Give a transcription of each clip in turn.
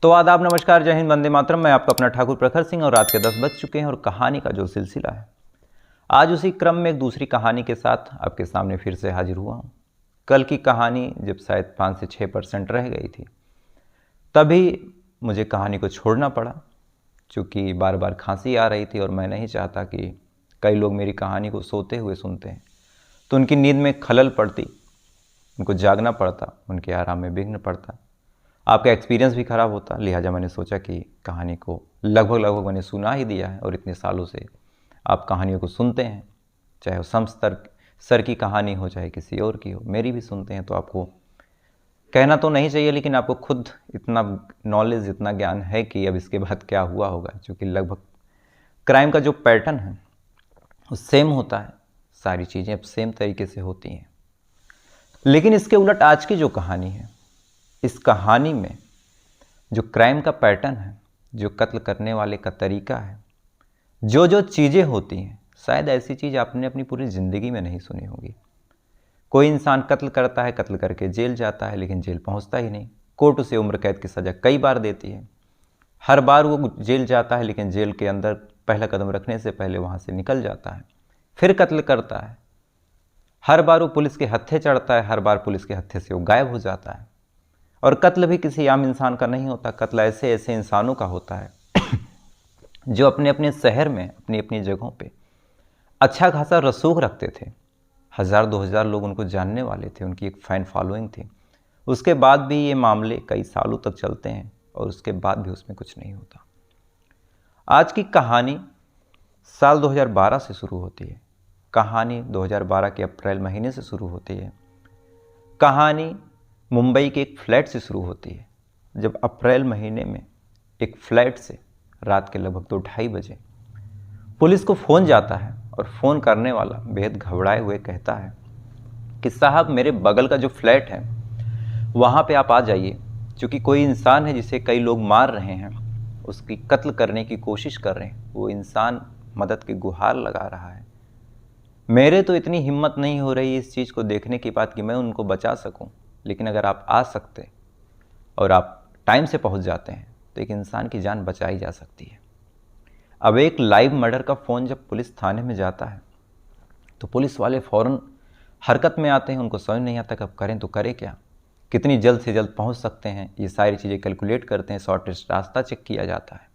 तो आदाब, नमस्कार, जय हिंद, वंदे मातरम। मैं आपका अपना ठाकुर प्रखर सिंह और रात के 10 बज चुके हैं और कहानी का जो सिलसिला है आज उसी क्रम में एक दूसरी कहानी के साथ आपके सामने फिर से हाजिर हुआ हूँ। कल की कहानी जब शायद 5 से 6% रह गई थी तभी मुझे कहानी को छोड़ना पड़ा, क्योंकि बार बार खांसी आ रही थी और मैं नहीं चाहता कि कई लोग मेरी कहानी को सोते हुए सुनते हैं तो उनकी नींद में खलल पड़ती, उनको जागना पड़ता, उनके आराम में विघ्न पड़ता, आपका एक्सपीरियंस भी ख़राब होता। लिहाजा मैंने सोचा कि कहानी को लगभग मैंने सुना ही दिया है और इतने सालों से आप कहानियों को सुनते हैं, चाहे वो सर की कहानी हो चाहे किसी और की हो, मेरी भी सुनते हैं, तो आपको कहना तो नहीं चाहिए लेकिन आपको खुद इतना नॉलेज, इतना ज्ञान है कि अब इसके बाद क्या हुआ होगा, क्योंकि लगभग क्राइम का जो पैटर्न है वो सेम होता है, सारी चीज़ें अब सेम तरीके से होती हैं। लेकिन इसके उलट आज की जो कहानी है, इस कहानी में जो क्राइम का पैटर्न है, जो कत्ल करने वाले का तरीका है, जो जो चीज़ें होती हैं, शायद ऐसी चीज़ आपने अपनी पूरी ज़िंदगी में नहीं सुनी होगी। कोई इंसान कत्ल करता है, कत्ल करके जेल जाता है, लेकिन जेल पहुंचता ही नहीं। कोर्ट उसे उम्र कैद की सज़ा कई बार देती है। हर बार वो जेल जाता है लेकिन जेल के अंदर पहला कदम रखने से पहले वहाँ से निकल जाता है, फिर कत्ल करता है। हर बार वो पुलिस के हत्थे चढ़ता है, हर बार पुलिस के हत्थे से वो गायब हो जाता है। और कत्ल भी किसी आम इंसान का नहीं होता, कत्ल ऐसे ऐसे इंसानों का होता है जो अपने अपने शहर में, अपनी अपनी जगहों पे अच्छा खासा रसूख रखते थे। 1000-2000 लोग उनको जानने वाले थे, उनकी एक फ़ैन फॉलोइंग थी। उसके बाद भी ये मामले कई सालों तक चलते हैं और उसके बाद भी उसमें कुछ नहीं होता। आज की कहानी साल 2012 से शुरू होती है। कहानी 2012 के अप्रैल महीने से शुरू होती है। कहानी मुंबई के एक फ्लैट से शुरू होती है, जब अप्रैल महीने में एक फ्लैट से रात के लगभग 2-2:30 बजे पुलिस को फ़ोन जाता है और फ़ोन करने वाला बेहद घबराए हुए कहता है कि साहब, मेरे बगल का जो फ्लैट है वहाँ पे आप आ जाइए, क्योंकि कोई इंसान है जिसे कई लोग मार रहे हैं, उसकी कत्ल करने की कोशिश कर रहे हैं। वो इंसान मदद की गुहार लगा रहा है। मेरे तो इतनी हिम्मत नहीं हो रही इस चीज़ को देखने की बात कि मैं उनको बचा सकूं, लेकिन अगर आप आ सकते और आप टाइम से पहुंच जाते हैं तो एक इंसान की जान बचाई जा सकती है। अब एक लाइव मर्डर का फ़ोन जब पुलिस थाने में जाता है तो पुलिस वाले फ़ौरन हरकत में आते हैं। उनको समझ नहीं आता कि अब करें तो करें क्या, कितनी जल्द से जल्द पहुंच सकते हैं, ये सारी चीज़ें कैलकुलेट करते हैं। शॉर्टेस्ट रास्ता चेक किया जाता है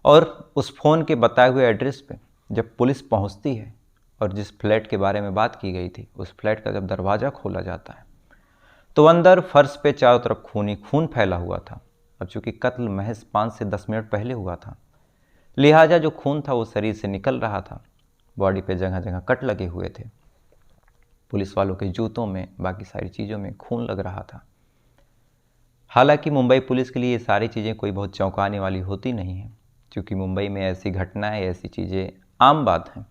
और उस फ़ोन के बताए हुए एड्रेस पे जब पुलिस पहुंचती है और जिस फ्लैट के बारे में बात की गई थी, उस फ्लैट का जब दरवाज़ा खोला जाता है तो अंदर फर्श पे चारों तरफ खून ही खून फैला हुआ था। अब चूँकि कत्ल महज 5 से 10 मिनट पहले हुआ था, लिहाजा जो खून था वो शरीर से निकल रहा था। बॉडी पे जगह जगह कट लगे हुए थे। पुलिस वालों के जूतों में, बाकी सारी चीज़ों में खून लग रहा था। हालांकि मुंबई पुलिस के लिए ये सारी चीज़ें कोई बहुत चौंकाने वाली होती नहीं हैं, क्योंकि मुंबई में ऐसी घटनाएं, ऐसी चीज़ें आम बात हैं।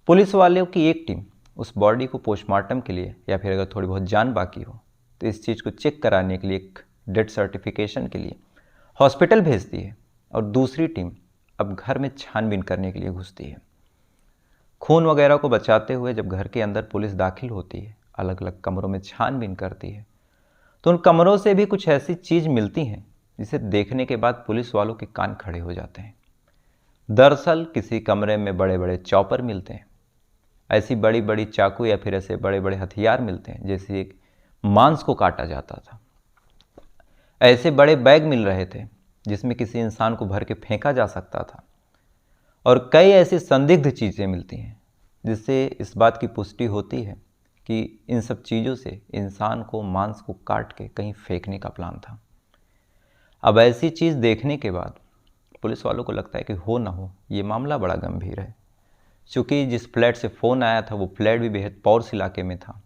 पुलिस वालों की एक टीम उस बॉडी को पोस्टमार्टम के लिए, या फिर अगर थोड़ी बहुत जान बाकी हो तो इस चीज़ को चेक कराने के लिए, एक डेथ सर्टिफिकेशन के लिए हॉस्पिटल भेजती है, और दूसरी टीम अब घर में छानबीन करने के लिए घुसती है। खून वगैरह को बचाते हुए जब घर के अंदर पुलिस दाखिल होती है, अलग अलग कमरों में छानबीन करती है, तो उन कमरों से भी कुछ ऐसी चीज़ मिलती हैं जिसे देखने के बाद पुलिस वालों के कान खड़े हो जाते हैं। दरअसल किसी कमरे में बड़े बड़े चॉपर मिलते हैं, ऐसी बड़ी बड़ी चाकू या फिर ऐसे बड़े बड़े हथियार मिलते हैं जैसे एक मांस को काटा जाता था। ऐसे बड़े बैग मिल रहे थे जिसमें किसी इंसान को भर के फेंका जा सकता था। और कई ऐसी संदिग्ध चीज़ें मिलती हैं जिससे इस बात की पुष्टि होती है कि इन सब चीज़ों से इंसान को, मांस को काट के कहीं फेंकने का प्लान था। अब ऐसी चीज़ देखने के बाद पुलिस वालों को लगता है कि हो ना हो ये मामला बड़ा गंभीर है, क्योंकि जिस फ्लैट से फ़ोन आया था वो फ्लैट भी बेहद पॉश इलाके में था।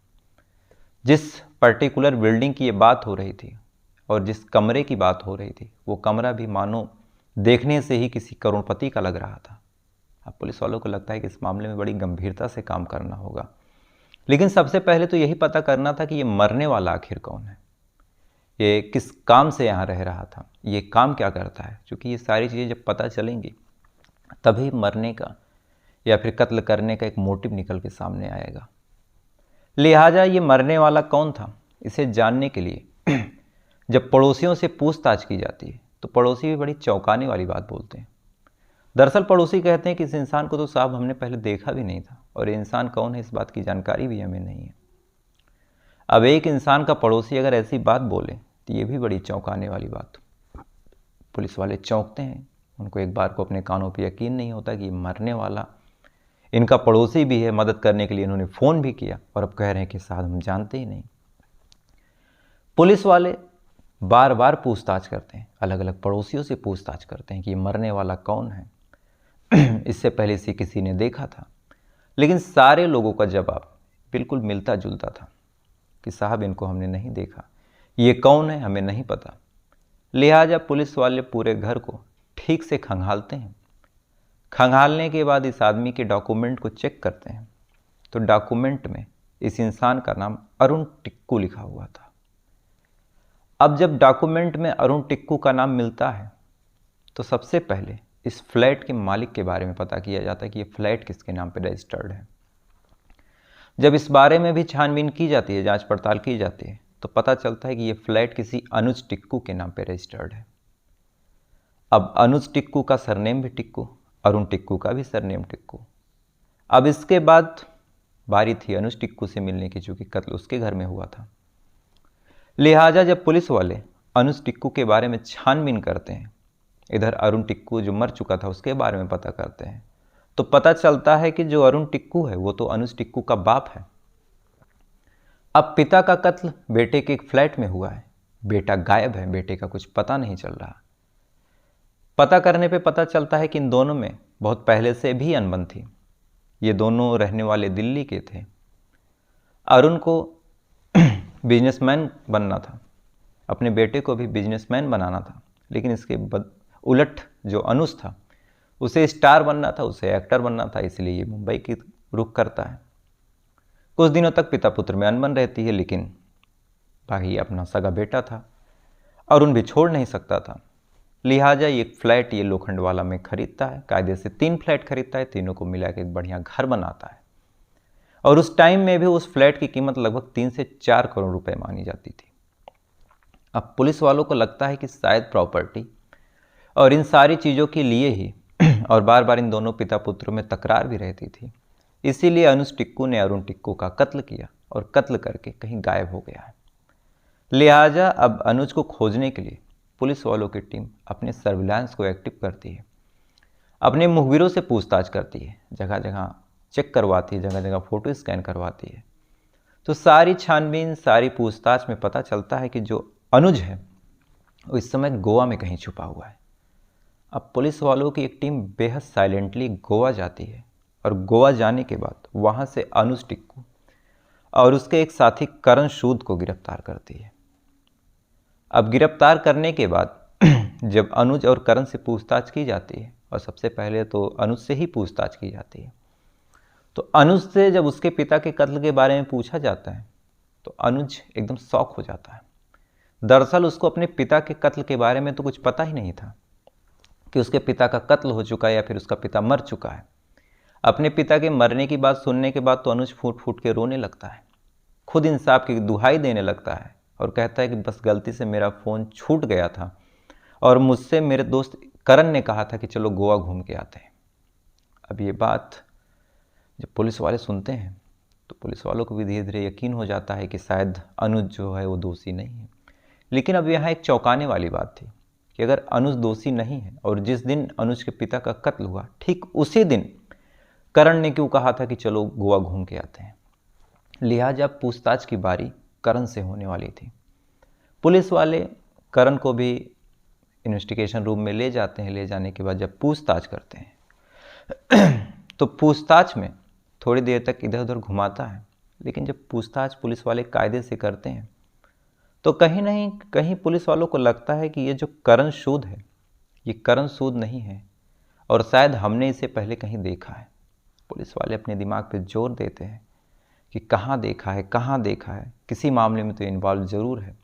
जिस पर्टिकुलर बिल्डिंग की ये बात हो रही थी और जिस कमरे की बात हो रही थी, वो कमरा भी मानो देखने से ही किसी करोड़पति का लग रहा था। अब पुलिस वालों को लगता है कि इस मामले में बड़ी गंभीरता से काम करना होगा, लेकिन सबसे पहले तो यही पता करना था कि ये मरने वाला आखिर कौन है, ये किस काम से यहाँ रह रहा था, ये काम क्या करता है। क्योंकि ये सारी चीज़ें जब पता चलेंगी तभी मरने का या फिर कत्ल करने का एक मोटिव निकल के सामने आएगा। लिहाजा ये मरने वाला कौन था, इसे जानने के लिए जब पड़ोसियों से पूछताछ की जाती है तो पड़ोसी भी बड़ी चौंकाने वाली बात बोलते हैं। दरअसल पड़ोसी कहते हैं कि इस इंसान को तो साहब हमने पहले देखा भी नहीं था और ये इंसान कौन है इस बात की जानकारी भी हमें नहीं है। अब एक इंसान का पड़ोसी अगर ऐसी बात बोले तो ये भी बड़ी चौंकाने वाली बात। पुलिस वाले चौंकते हैं, उनको एक बार को अपने कानों पर यकीन नहीं होता कि ये मरने वाला इनका पड़ोसी भी है। मदद करने के लिए इन्होंने फ़ोन भी किया और अब कह रहे हैं कि साहब हम जानते ही नहीं। पुलिस वाले बार बार पूछताछ करते हैं, अलग अलग पड़ोसियों से पूछताछ करते हैं कि ये मरने वाला कौन है, इससे पहले से किसी ने देखा था। लेकिन सारे लोगों का जवाब बिल्कुल मिलता जुलता था कि साहब इनको हमने नहीं देखा, ये कौन है हमें नहीं पता। लिहाजा पुलिस वाले पूरे घर को ठीक से खंगालते हैं। खंगालने के बाद इस आदमी के डॉक्यूमेंट को चेक करते हैं तो डॉक्यूमेंट में इस इंसान का नाम अरुण टिक्कू लिखा हुआ था। अब जब डॉक्यूमेंट में अरुण टिक्कू का नाम मिलता है तो सबसे पहले इस फ्लैट के मालिक के बारे में पता किया जाता है कि ये फ्लैट किसके नाम पर रजिस्टर्ड है। जब इस बारे में भी छानबीन की जाती है, जांच पड़ताल की जाती है, तो पता चलता है कि ये फ्लैट किसी अनुज टिक्कू के नाम पर रजिस्टर्ड है। अब अनुज टिक्कू का सरनेम भी टिक्कू, अरुण टिक्कू का भी सरनेम टिक्कू। अब इसके बाद बारी थी अनुज टिक्कू से मिलने की, चूंकि कत्ल उसके घर में हुआ था। लिहाजा जब पुलिस वाले अनुज टिक्कू के बारे में छानबीन करते हैं, इधर अरुण टिक्कू जो मर चुका था उसके बारे में पता करते हैं, तो पता चलता है कि जो अरुण टिक्कू है वो तो अनुज टिक्कू का बाप है। अब पिता का कत्ल बेटे के एक फ्लैट में हुआ है, बेटा गायब है, बेटे का कुछ पता नहीं चल रहा। पता करने पे पता चलता है कि इन दोनों में बहुत पहले से भी अनबन थी। ये दोनों रहने वाले दिल्ली के थे। अरुण को बिजनेसमैन बनना था, अपने बेटे को भी बिजनेसमैन बनाना था, लेकिन इसके उलट जो अनुज था उसे स्टार बनना था, उसे एक्टर बनना था, इसलिए ये मुंबई की रुख करता है। कुछ दिनों तक पिता पुत्र में अनबन रहती है, लेकिन भाई अपना सगा बेटा था, अरुण भी छोड़ नहीं सकता था। लिहाजा ये फ्लैट ये लोखंडवाला में खरीदता है, कायदे से 3 फ्लैट खरीदता है, तीनों को मिला के एक बढ़िया घर बनाता है। और उस टाइम में भी उस फ्लैट की कीमत लगभग 3 से 4 करोड़ रुपए मानी जाती थी। अब पुलिस वालों को लगता है कि शायद प्रॉपर्टी और इन सारी चीज़ों के लिए ही और बार बार इन दोनों पिता पुत्रों में तकरार भी रहती थी, इसीलिए अनुज टिक्कू ने अरुण टिक्कू का कत्ल किया और कत्ल करके कहीं गायब हो गया है। लिहाजा अब अनुज को खोजने के लिए पुलिस वालों की टीम अपने सर्विलांस को एक्टिव करती है, अपने मुखबिरों से पूछताछ करती है, जगह जगह चेक करवाती है, जगह जगह फ़ोटो स्कैन करवाती है। तो सारी छानबीन सारी पूछताछ में पता चलता है कि जो अनुज है वो इस समय गोवा में कहीं छुपा हुआ है। अब पुलिस वालों की एक टीम बेहद साइलेंटली गोवा जाती है और गोवा जाने के बाद वहाँ से अनुज टिक्कू और उसके एक साथी करण सूद को गिरफ्तार करती है। अब गिरफ्तार करने के बाद जब अनुज और करण से पूछताछ की जाती है, और सबसे पहले तो अनुज से ही पूछताछ की जाती है, तो अनुज से जब उसके पिता के कत्ल के बारे में पूछा जाता है तो अनुज एकदम शॉक हो जाता है। दरअसल उसको अपने पिता के कत्ल के बारे में तो कुछ पता ही नहीं था कि उसके पिता का कत्ल हो चुका है या फिर उसका पिता मर चुका है। अपने पिता के मरने की बात सुनने के बाद तो अनुज फूट फूट के रोने लगता है, खुद इंसाफ की दुहाई देने लगता है और कहता है कि बस गलती से मेरा फ़ोन छूट गया था और मुझसे मेरे दोस्त करण ने कहा था कि चलो गोवा घूम के आते हैं। अब ये बात जब पुलिस वाले सुनते हैं तो पुलिस वालों को भी धीरे धीरे यकीन हो जाता है कि शायद अनुज जो है वो दोषी नहीं है। लेकिन अब यहाँ एक चौंकाने वाली बात थी कि अगर अनुज दोषी नहीं है और जिस दिन अनुज के पिता का कत्ल हुआ ठीक उसी दिन करण ने क्यों कहा था कि चलो गोवा घूम के आते हैं। लिहाजा पूछताछ की बारी करण से होने वाली थी। पुलिस वाले करण को भी इन्वेस्टिगेशन रूम में ले जाते हैं। ले जाने के बाद जब पूछताछ करते हैं तो पूछताछ में थोड़ी देर तक इधर उधर घुमाता है, लेकिन जब पूछताछ पुलिस वाले कायदे से करते हैं तो कहीं नहीं कहीं पुलिस वालों को लगता है कि ये जो करण सूद है ये करण सूद नहीं है और शायद हमने इसे पहले कहीं देखा है। पुलिस वाले अपने दिमाग पे जोर देते हैं कि कहाँ देखा है, कहाँ देखा है, किसी मामले में तो इन्वॉल्व ज़रूर है।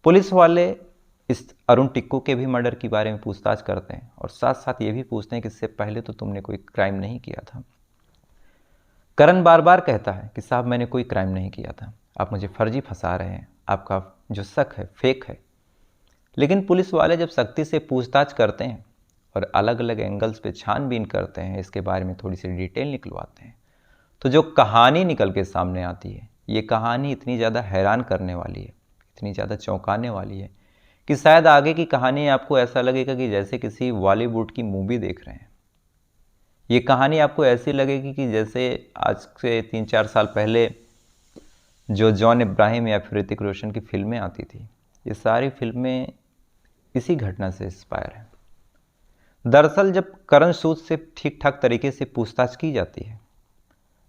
पुलिस वाले इस अरुण टिक्कू के भी मर्डर के बारे में पूछताछ करते हैं और साथ साथ ये भी पूछते हैं कि इससे पहले तो तुमने कोई क्राइम नहीं किया था। करण बार बार कहता है कि साहब मैंने कोई क्राइम नहीं किया था, आप मुझे फर्जी फंसा रहे हैं, आपका जो शक है फेक है। लेकिन पुलिस वाले जब सख्ती से पूछताछ करते हैं और अलग अलग एंगल्स पे छानबीन करते हैं, इसके बारे में थोड़ी सी डिटेल निकलवाते हैं, तो जो कहानी निकल के सामने आती है, ये कहानी इतनी ज़्यादा हैरान करने वाली है, इतनी ज़्यादा चौंकाने वाली है कि शायद आगे की कहानी आपको ऐसा लगेगा कि जैसे किसी बॉलीवुड की मूवी देख रहे हैं। ये कहानी आपको ऐसी लगेगी कि जैसे आज से 3-4 साल पहले जो जॉन इब्राहिम या फिर ऋतिक रोशन की फिल्में आती थी, ये सारी फिल्में इसी घटना से इंस्पायर है। दरअसल जब करण सूद से ठीक ठाक तरीके से पूछताछ की जाती है,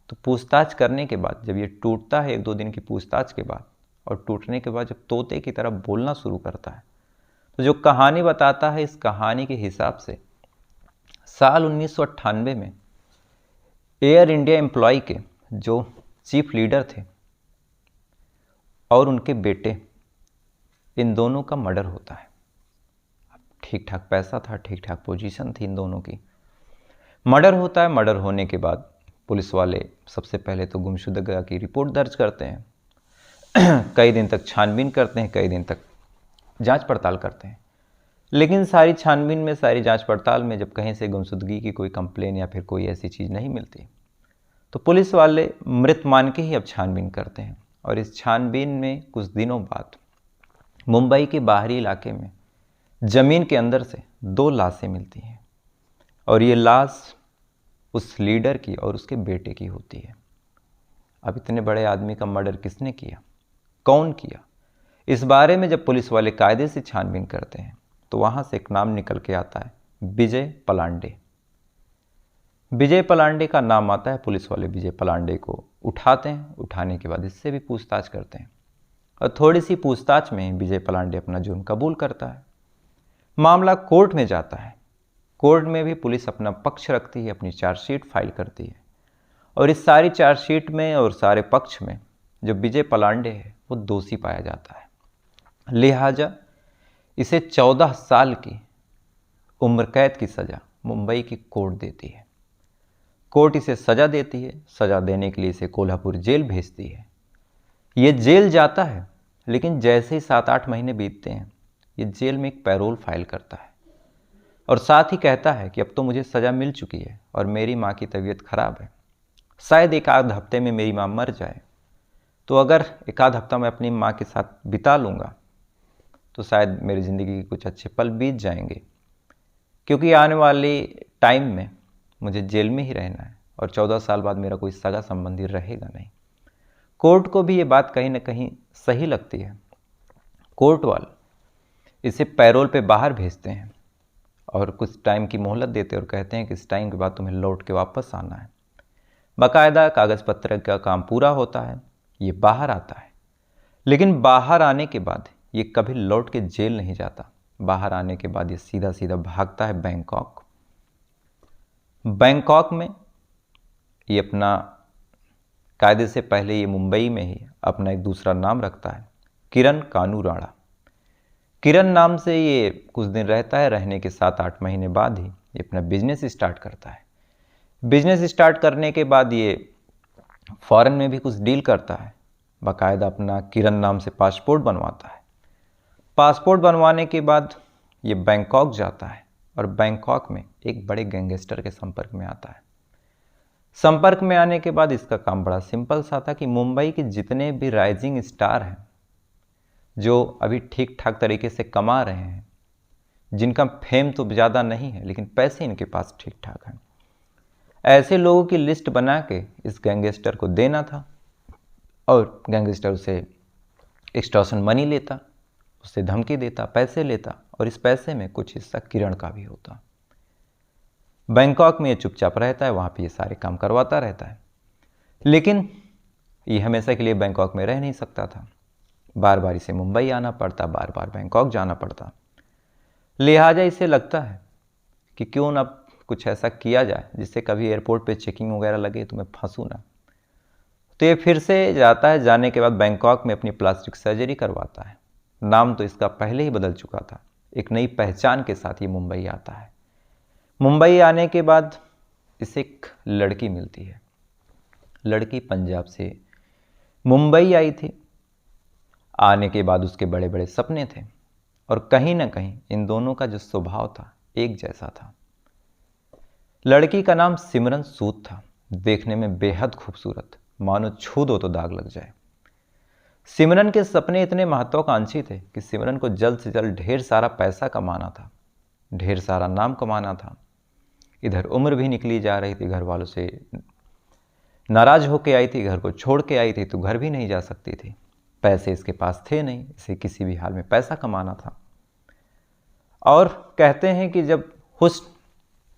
तो पूछताछ करने के बाद जब ये टूटता है 1-2 दिन की पूछताछ के बाद, और टूटने के बाद जब तोते की तरह बोलना शुरू करता है, तो जो कहानी बताता है, इस कहानी के हिसाब से साल 1998 में एयर इंडिया एम्प्लॉय के जो चीफ लीडर थे और उनके बेटे, इन दोनों का मर्डर होता है। ठीक ठाक पैसा था, ठीक ठाक पोजीशन थी इन दोनों की। मर्डर होता है। मर्डर होने के बाद पुलिस वाले सबसे पहले तो गुमशुदगी की रिपोर्ट दर्ज करते हैं। कई दिन तक छानबीन करते हैं, कई दिन तक जांच पड़ताल करते हैं, लेकिन सारी छानबीन में, सारी जांच पड़ताल में जब कहीं से गुमशुदगी की कोई कंप्लेन या फिर कोई ऐसी चीज़ नहीं मिलती, तो पुलिस वाले मृत मान के ही अब छानबीन करते हैं। और इस छानबीन में कुछ दिनों बाद मुंबई के बाहरी इलाके में ज़मीन के अंदर से 2 लाशें मिलती हैं, और ये लाश उस लीडर की और उसके बेटे की होती है। अब इतने बड़े आदमी का मर्डर किसने किया, कौन किया, इस बारे में जब पुलिस वाले कायदे से छानबीन करते हैं, तो वहाँ से एक नाम निकल के आता है, विजय पलांडे। विजय पलांडे का नाम आता है। पुलिस वाले विजय पलांडे को उठाते हैं। उठाने के बाद इससे भी पूछताछ करते हैं, और थोड़ी सी पूछताछ में विजय पलांडे अपना जुर्म कबूल करता है। मामला कोर्ट में जाता है। कोर्ट में भी पुलिस अपना पक्ष रखती है, अपनी चार्जशीट फाइल करती है, और इस सारी चार्जशीट में और सारे पक्ष में जो विजय पलांडे है वो दोषी पाया जाता है। लिहाजा इसे 14 साल की उम्र कैद की सज़ा मुंबई की कोर्ट देती है। कोर्ट इसे सज़ा देती है। सज़ा देने के लिए इसे कोल्हापुर जेल भेजती है। ये जेल जाता है, लेकिन जैसे ही 7-8 महीने बीतते हैं, ये जेल में एक पैरोल फाइल करता है, और साथ ही कहता है कि अब तो मुझे सज़ा मिल चुकी है और मेरी माँ की तबीयत खराब है, शायद 1-आध हफ्ते में मेरी माँ मर जाए, तो अगर 1-आध हफ्ता मैं अपनी माँ के साथ बिता लूँगा तो शायद मेरी ज़िंदगी के कुछ अच्छे पल बीत जाएंगे, क्योंकि आने वाले टाइम में मुझे जेल में ही रहना है और 14 साल बाद मेरा कोई सगा संबंधी रहेगा नहीं। कोर्ट को भी ये बात कहीं ना कहीं सही लगती है। कोर्ट वाले इसे पैरोल पे बाहर भेजते हैं और कुछ टाइम की मोहलत देते हैं और कहते हैं कि इस टाइम के बाद तुम्हें लौट के वापस आना है। बाकायदा कागज़ पत्र का काम पूरा होता है, ये बाहर आता है, लेकिन बाहर आने के बाद ये कभी लौट के जेल नहीं जाता। बाहर आने के बाद ये सीधा सीधा भागता है बैंकॉक। बैंकॉक में ये अपना, कायदे से पहले ये मुंबई में ही अपना एक दूसरा नाम रखता है, किरण कानू राणा। किरण नाम से ये कुछ दिन रहता है। रहने के 7-8 महीने बाद ही ये अपना बिजनेस स्टार्ट करता है। बिजनेस स्टार्ट करने के बाद ये फॉरेन में भी कुछ डील करता है। बाकायदा अपना किरण नाम से पासपोर्ट बनवाता है। पासपोर्ट बनवाने के बाद ये बैंकॉक जाता है और बैंकॉक में एक बड़े गैंगस्टर के संपर्क में आता है। संपर्क में आने के बाद इसका काम बड़ा सिंपल सा था कि मुंबई के जितने भी राइजिंग स्टार हैं, जो अभी ठीक ठाक तरीके से कमा रहे हैं, जिनका फेम तो ज़्यादा नहीं है लेकिन पैसे इनके पास ठीक ठाक हैं, ऐसे लोगों की लिस्ट बना के इस गैंगस्टर को देना था, और गैंगस्टर उसे एक्सटॉर्शन मनी लेता, उससे धमकी देता, पैसे लेता, और इस पैसे में कुछ हिस्सा किरण का भी होता। बैंकॉक में ये चुपचाप रहता है, वहाँ पे ये सारे काम करवाता रहता है, लेकिन ये हमेशा के लिए बैंकॉक में रह नहीं सकता था। बार बार इसे मुंबई आना पड़ता, बार बार बैंकॉक जाना पड़ता। लिहाजा इसे लगता है कि क्यों ना कुछ ऐसा किया जाए जिससे कभी एयरपोर्ट पे चेकिंग वगैरह लगे तो मैं फंसूँ ना। तो ये फिर से जाता है। जाने के बाद बैंकॉक में अपनी प्लास्टिक सर्जरी करवाता है। नाम तो इसका पहले ही बदल चुका था। एक नई पहचान के साथ ये मुंबई आता है। मुंबई आने के बाद इसे एक लड़की मिलती है। लड़की पंजाब से मुंबई आई थी। आने के बाद उसके बड़े बड़े सपने थे। और कहीं ना कहीं इन दोनों का जो स्वभाव था एक जैसा था। लड़की का नाम सिमरन सूद था, देखने में बेहद खूबसूरत, मानो छू दो तो दाग लग जाए। सिमरन के सपने इतने महत्वाकांक्षी थे कि सिमरन को जल्द से जल्द ढेर सारा पैसा कमाना था, ढेर सारा नाम कमाना था। इधर उम्र भी निकली जा रही थी, घर वालों से नाराज होके आई थी, घर को छोड़ के आई थी तो घर भी नहीं जा सकती थी। पैसे इसके पास थे नहीं, इसे किसी भी हाल में पैसा कमाना था। और कहते हैं कि जब हुस्न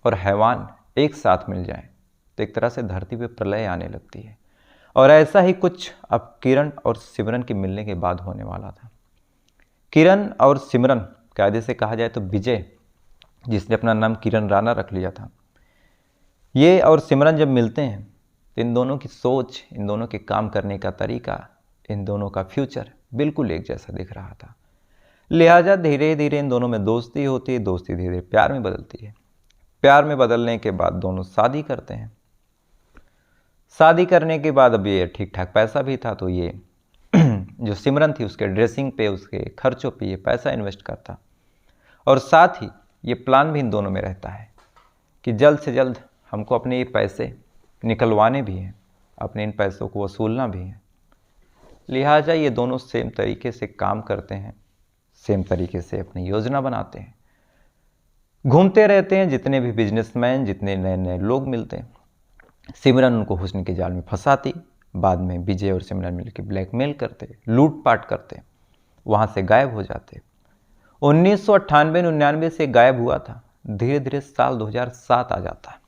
और हैवान एक साथ मिल जाएं तो एक तरह से धरती पे प्रलय आने लगती है। और ऐसा ही कुछ अब किरण और सिमरन के मिलने के बाद होने वाला था। किरण और सिमरन, कायदे से कहा जाए तो विजय, जिसने अपना नाम किरण राणा रख लिया था, ये और सिमरन जब मिलते हैं तो इन दोनों की सोच, इन दोनों के काम करने का तरीका, इन दोनों का फ्यूचर बिल्कुल एक जैसा दिख रहा था। लिहाजा धीरे धीरे इन दोनों में दोस्ती होती है, दोस्ती धीरे धीरे प्यार में बदलती है। प्यार में बदलने के बाद दोनों शादी करते हैं। शादी करने के बाद अब ये ठीक ठाक पैसा भी था तो ये जो सिमरन थी उसके ड्रेसिंग पे, उसके खर्चों पे ये पैसा इन्वेस्ट करता। और साथ ही ये प्लान भी इन दोनों में रहता है कि जल्द से जल्द हमको अपने ये पैसे निकलवाने भी हैं, अपने इन पैसों को वसूलना भी है। लिहाजा ये दोनों सेम तरीके से काम करते हैं, सेम तरीके से अपनी योजना बनाते हैं, घूमते रहते हैं। जितने भी बिजनेसमैन, जितने नए नए लोग मिलते हैं, सिमरन उनको हुस्न के जाल में फंसाती। बाद में विजय और सिमरन मिलकर ब्लैकमेल करते, लूटपाट करते, वहाँ से गायब हो जाते। 1998-99 से गायब हुआ था, धीरे धीरे साल 2007 आ जाता है।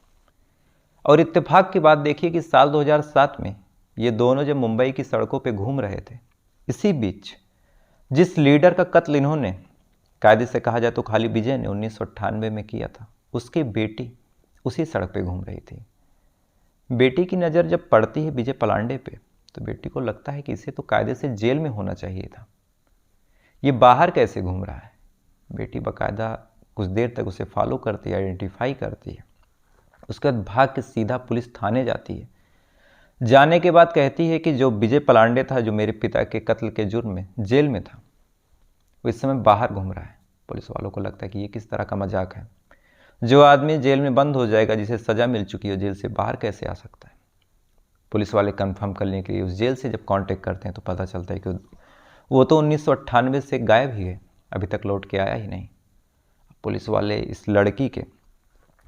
और इत्तेफाक की बात देखिए कि साल 2007 में ये दोनों जब मुंबई की सड़कों पे घूम रहे थे, इसी बीच जिस लीडर का कत्ल इन्होंने, कायदे से कहा जाए तो खाली विजय ने 1998 में किया था, उसकी बेटी उसी सड़क पे घूम रही थी। बेटी की नज़र जब पड़ती है विजय पलांडे पे तो बेटी को लगता है कि इसे तो कायदे से जेल में होना चाहिए था, ये बाहर कैसे घूम रहा है। बेटी बाकायदा कुछ देर तक उसे फॉलो करती है, आइडेंटिफाई करती है। उसके बाद भाग के सीधा पुलिस थाने जाती है। जाने के बाद कहती है कि जो विजय पलांडे था, जो मेरे पिता के कत्ल के जुर्म में जेल में था, वो इस समय बाहर घूम रहा है। पुलिस वालों को लगता है कि ये किस तरह का मजाक है, जो आदमी जेल में बंद हो जाएगा, जिसे सज़ा मिल चुकी है, जेल से बाहर कैसे आ सकता है। पुलिस वाले कंफर्म करने के लिए उस जेल से जब कांटेक्ट करते हैं तो पता चलता है कि वो तो 1998 से गायब ही है, अभी तक लौट के आया ही नहीं। पुलिस वाले इस लड़की के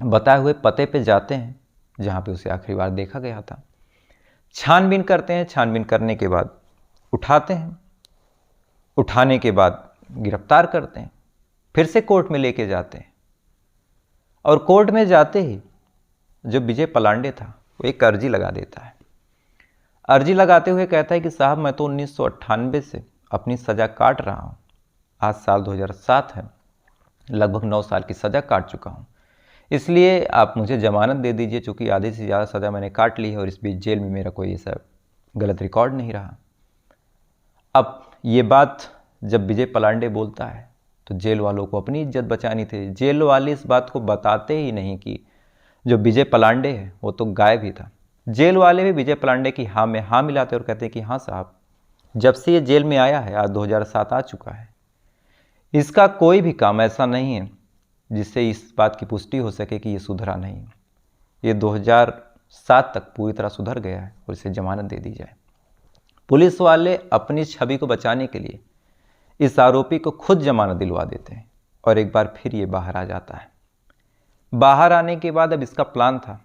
बताए हुए पते पे जाते हैं जहाँ पे उसे आखिरी बार देखा गया था। छानबीन करते हैं, छानबीन करने के बाद उठाते हैं, उठाने के बाद गिरफ्तार करते हैं, फिर से कोर्ट में लेके जाते हैं। और कोर्ट में जाते ही जो विजय पलांडे था वो एक अर्जी लगा देता है। अर्जी लगाते हुए कहता है कि साहब मैं तो 1998 से अपनी सज़ा काट रहा हूँ, आज साल 2007 है, लगभग 9 साल की सज़ा काट चुका हूँ, इसलिए आप मुझे ज़मानत दे दीजिए, चूँकि आधे से ज़्यादा सज़ा मैंने काट ली है और इस बीच जेल में मेरा कोई ऐसा गलत रिकॉर्ड नहीं रहा। अब ये बात जब विजय पलांडे बोलता है तो जेल वालों को अपनी इज्जत बचानी थी। जेल वाले इस बात को बताते ही नहीं कि जो विजय पलांडे है वो तो गायब ही था। जेल वाले भी विजय पलांडे की हाँ में हाँ मिलाते और कहते हैं कि हाँ साहब, जब से ये जेल में आया है, आज 2007 आ चुका है, इसका कोई भी काम ऐसा नहीं है जिससे इस बात की पुष्टि हो सके कि ये सुधरा नहीं है। ये 2007 तक पूरी तरह सुधर गया है और इसे जमानत दे दी जाए। पुलिस वाले अपनी छवि को बचाने के लिए इस आरोपी को खुद जमानत दिलवा देते हैं और एक बार फिर ये बाहर आ जाता है। बाहर आने के बाद अब इसका प्लान था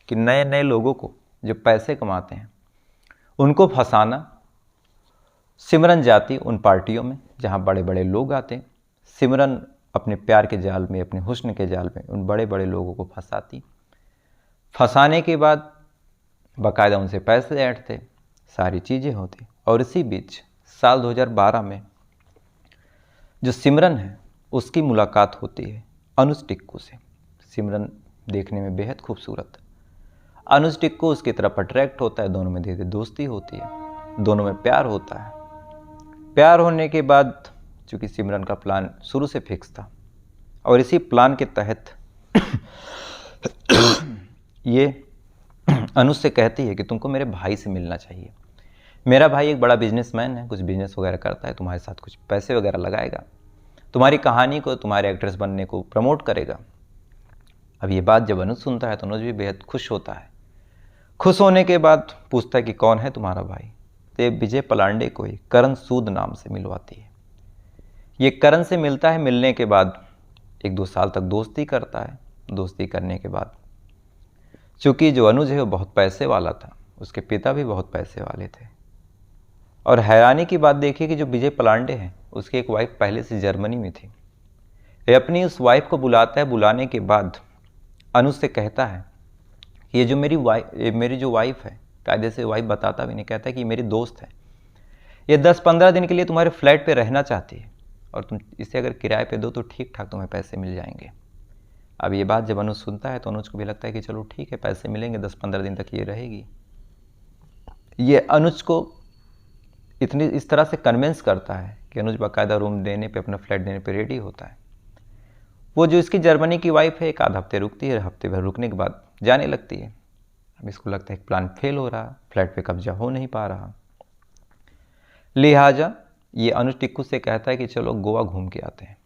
कि नए नए लोगों को जो पैसे कमाते हैं उनको फंसाना। सिमरन जाती उन पार्टियों में जहाँ बड़े बड़े लोग आते हैं, सिमरन अपने प्यार के जाल में, अपने हुस्न के जाल में उन बड़े बड़े लोगों को फंसाती। फंसाने के बाद बाकायदा उनसे पैसे ऐंठते, सारी चीज़ें होती। और इसी बीच साल 2012 में जो सिमरन है उसकी मुलाकात होती है अनुज टिक्कू से। सिमरन देखने में बेहद खूबसूरत, अनुज टिक्कू उसकी तरफ अट्रैक्ट होता है, दोनों में धीरे धीरे दोस्ती होती है, दोनों में प्यार होता है। प्यार होने के बाद चूँकि सिमरन का प्लान शुरू से फिक्स था और इसी प्लान के तहत ये अनुज से कहती है कि तुमको मेरे भाई से मिलना चाहिए, मेरा भाई एक बड़ा बिजनेसमैन है, कुछ बिजनेस वगैरह करता है, तुम्हारे साथ कुछ पैसे वगैरह लगाएगा, तुम्हारी कहानी को, तुम्हारे एक्ट्रेस बनने को प्रमोट करेगा। अब ये बात जब अनुज सुनता है तो अनुज भी बेहद खुश होता है। खुश होने के बाद पूछता है कि कौन है तुम्हारा भाई। तो ये विजय पलांडे को ही करण सूद नाम से मिलवाती है। ये करण से मिलता है, मिलने के बाद 1-2 साल तक दोस्ती करता है। दोस्ती करने के बाद चूँकि जो अनुज है वो बहुत पैसे वाला था, उसके पिता भी बहुत पैसे वाले थे। और हैरानी की बात देखिए कि जो विजय पलांडे हैं उसकी एक वाइफ पहले से जर्मनी में थी। ये अपनी उस वाइफ को बुलाता है। बुलाने के बाद अनुज से कहता है कि ये जो मेरी जो वाइफ है, कायदे से वाइफ बताता भी नहीं, कहता है कि मेरी दोस्त है, ये 10-15 दिन के लिए तुम्हारे फ्लैट पे रहना चाहती है और तुम इसे अगर किराए पे दो तो ठीक ठाक तुम्हें पैसे मिल जाएंगे। अब ये बात जब अनुज सुनता है तो अनुज को भी लगता है कि चलो ठीक है, पैसे मिलेंगे, 10-15 दिन तक ये रहेगी। ये अनुज को इस तरह से कन्विंस करता है कि अनुज बाकायदा रूम देने पे, अपना फ्लैट देने पे रेडी होता है। वो जो इसकी जर्मनी की वाइफ है 1 आध हफ्ते रुकती है, हफ्ते भर रुकने के बाद जाने लगती है। अब इसको लगता है कि प्लान फेल हो रहा, फ्लैट पे कब्जा हो नहीं पा रहा। लिहाजा ये अनुज टिक्कू से कहता है कि चलो गोवा घूम के आते हैं।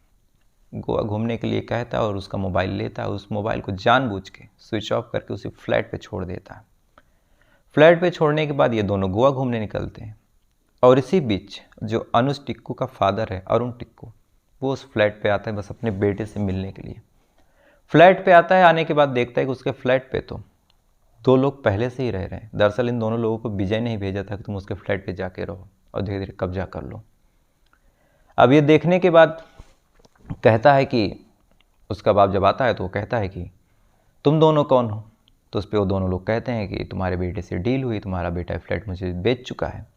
गोवा घूमने के लिए कहता है और उसका मोबाइल लेता है। उस मोबाइल को जानबूझ के स्विच ऑफ करके उसे फ्लैट पे छोड़ देता है। फ्लैट पे छोड़ने के बाद ये दोनों गोवा घूमने निकलते हैं। और इसी बीच जो अनुज टिक्कू का फादर है, अरुण टिक्कू, वो उस फ्लैट पे आता है बस अपने बेटे से मिलने के लिए। फ्लैट पे आता है, आने के बाद देखता है कि उसके फ्लैट पे तो 2 लोग पहले से ही रह रहे हैं। दरअसल इन दोनों लोगों को विजय ने ही भेजा था कि तुम उसके फ्लैट पे जाके रहो और धीरे धीरे कब्जा कर लो। अब ये देखने के बाद कहता है कि उसका बाप जब आता है तो वो कहता है कि तुम दोनों कौन हो। तो उस पर वो दोनों लोग कहते हैं कि तुम्हारे बेटे से डील हुई, तुम्हारा बेटा फ्लैट मुझे बेच चुका है।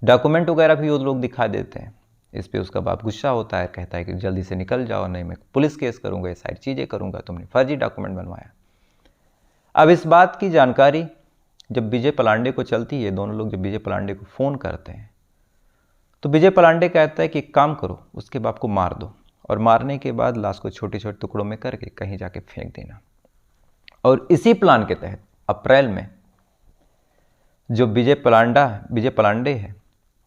डॉक्यूमेंट वगैरह भी वो लोग दिखा देते हैं। इस पे उसका बाप गुस्सा होता है, कहता है कि जल्दी से निकल जाओ, नहीं मैं पुलिस केस करूंगा, ये सारी चीज़ें करूंगा, तुमने फर्जी डॉक्यूमेंट बनवाया। अब इस बात की जानकारी जब विजय पलांडे को चलती है, दोनों लोग जब विजय पलांडे को फ़ोन करते हैं तो विजय पलांडे कहता है कि एक काम करो, उसके बाप को मार दो और मारने के बाद लाश को छोटे छोटे टुकड़ों में करके कहीं जाके फेंक देना। और इसी प्लान के तहत अप्रैल में जो विजय पलांडे है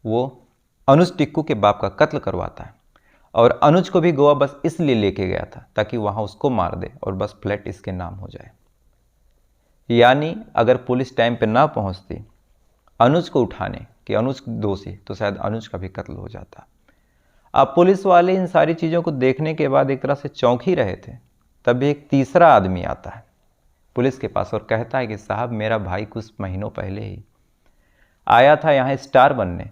वो अनुज टिक्कू के बाप का कत्ल करवाता है। और अनुज को भी गोवा बस इसलिए लेके गया था ताकि वहाँ उसको मार दे और बस फ्लैट इसके नाम हो जाए। यानी अगर पुलिस टाइम पे ना पहुँचती अनुज को उठाने कि अनुज दोषी, तो शायद अनुज का भी कत्ल हो जाता। अब पुलिस वाले इन सारी चीज़ों को देखने के बाद एक तरह से चौंक ही रहे थे। तभी एक तीसरा आदमी आता है पुलिस के पास और कहता है कि साहब मेरा भाई कुछ महीनों पहले ही आया था यहाँ स्टार बनने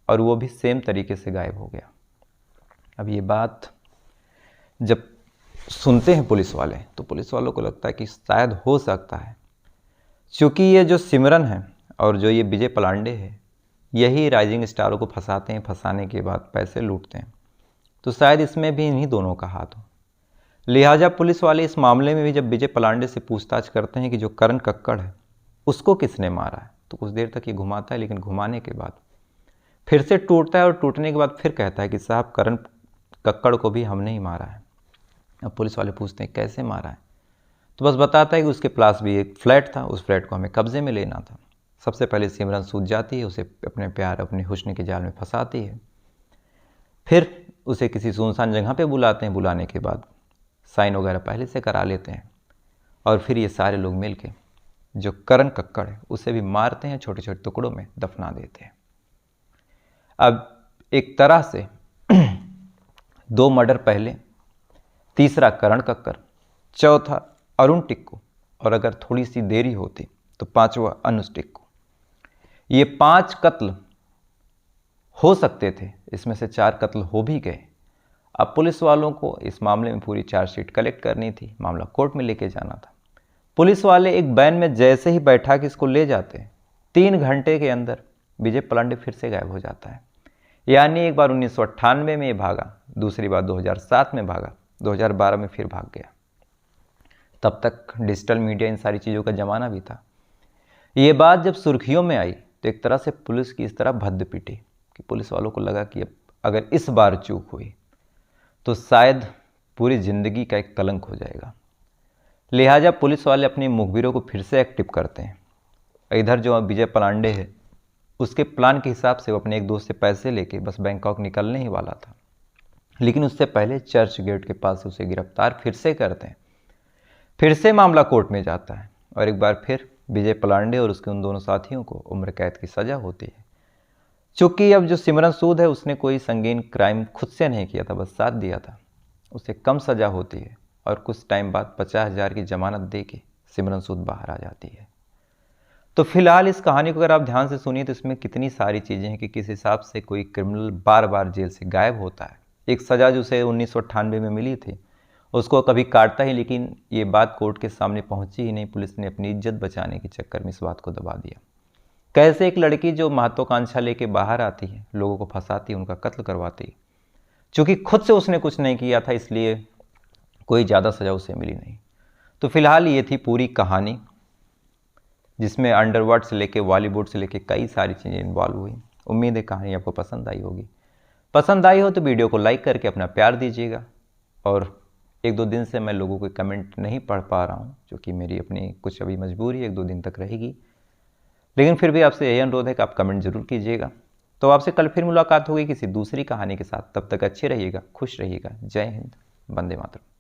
और वो भी सेम तरीके से गायब हो गया। अब ये बात जब सुनते हैं पुलिस वाले तो पुलिस वालों को लगता है कि शायद हो सकता है, क्योंकि ये जो सिमरन है और जो ये विजय पलांडे है यही राइजिंग स्टारों को फंसाते हैं, फंसाने के बाद पैसे लूटते हैं, तो शायद इसमें भी इन्हीं दोनों का हाथ हो। लिहाजा पुलिस वाले इस मामले में भी जब विजय पलांडे से पूछताछ करते हैं कि जो करण कक्कड़ है उसको किसने मारा है, तो कुछ देर तक ये घुमाता है, लेकिन घुमाने के बाद फिर से टूटता है और टूटने के बाद फिर कहता है कि साहब करण कक्कड़ को भी हमने ही मारा है। अब पुलिस वाले पूछते हैं कैसे मारा है, तो बस बताता है कि उसके पास भी एक फ्लैट था, उस फ्लैट को हमें कब्जे में लेना था। सबसे पहले सिमरन सूझ जाती है, उसे अपने प्यार, अपने हुस्न के जाल में फंसाती है। फिर उसे किसी सुनसान जगह पे बुलाते हैं। बुलाने के बाद साइन वगैरह पहले से करा लेते हैं और फिर ये सारे लोग मिल के जो करण कक्कड़ है उसे भी मारते हैं, छोटे छोटे टुकड़ों में दफना देते हैं। अब एक तरह से 2 मर्डर पहले, तीसरा करण कक्कड़, चौथा अरुण टिक्कू और अगर थोड़ी सी देरी होती तो 5वां अनुज टिक्कू। ये 5 कत्ल हो सकते थे, इसमें से 4 कत्ल हो भी गए। अब पुलिस वालों को इस मामले में पूरी चार्जशीट कलेक्ट करनी थी, मामला कोर्ट में लेके जाना था। पुलिस वाले एक वैन में जैसे ही बैठा के इसको ले जाते हैं, 3 घंटे के अंदर विजय पलांडे फिर से गायब हो जाता है। यानी एक बार 1998 में ये भागा, दूसरी बार 2007 में भागा, 2012 में फिर भाग गया। तब तक डिजिटल मीडिया इन सारी चीज़ों का ज़माना भी था। ये बात जब सुर्खियों में आई तो एक तरह से पुलिस की इस तरह भद्द पिटी कि पुलिस वालों को लगा कि अब अगर इस बार चूक हुई तो शायद पूरी ज़िंदगी का एक कलंक हो जाएगा। लिहाजा पुलिस वाले अपनी मुखबिरों को फिर से एक्टिव करते हैं। इधर जो विजय पलांडे है उसके प्लान के हिसाब से वो अपने एक दोस्त से पैसे लेके बस बैंकॉक निकलने ही वाला था। लेकिन उससे पहले चर्च गेट के पास उसे गिरफ्तार फिर से करते हैं। फिर से मामला कोर्ट में जाता है और एक बार फिर विजय पलांडे और उसके उन दोनों साथियों को उम्र कैद की सज़ा होती है। चूंकि अब जो सिमरन सूद है उसने कोई संगीन क्राइम खुद से नहीं किया था, बस साथ दिया था, उसे कम सज़ा होती है और कुछ टाइम बाद 50,000 की जमानत दे के सिमरन सूद बाहर आ जाती है। तो फिलहाल इस कहानी को अगर आप ध्यान से सुनिए तो इसमें कितनी सारी चीज़ें हैं कि किस हिसाब से कोई क्रिमिनल बार बार जेल से गायब होता है। एक सज़ा जो उसे 1998 में मिली थी उसको कभी काटता ही, लेकिन ये बात कोर्ट के सामने पहुंची ही नहीं। पुलिस ने अपनी इज्जत बचाने के चक्कर में इस बात को दबा दिया। कैसे एक लड़की जो महत्वाकांक्षा लेके बाहर आती है, लोगों को फंसाती है, उनका कत्ल करवाती है। चूँकि खुद से उसने कुछ नहीं किया था इसलिए कोई ज़्यादा सज़ा उसे मिली नहीं। तो फिलहाल ये थी पूरी कहानी जिसमें अंडरवर्ल्ड से लेके बॉलीवुड से लेके कई सारी चीज़ें इन्वॉल्व हुई। उम्मीद है कहानी आपको पसंद आई होगी। पसंद आई हो तो वीडियो को लाइक करके अपना प्यार दीजिएगा। और एक दो दिन से मैं लोगों के कमेंट नहीं पढ़ पा रहा हूँ, क्योंकि मेरी अपनी कुछ अभी मजबूरी एक दो दिन तक रहेगी, लेकिन फिर भी आपसे यही अनुरोध है कि आप कमेंट जरूर कीजिएगा। तो आपसे कल फिर मुलाकात होगी किसी दूसरी कहानी के साथ। तब तक अच्छे रहिएगा, खुश रहिएगा। जय हिंद, वंदे मातरम।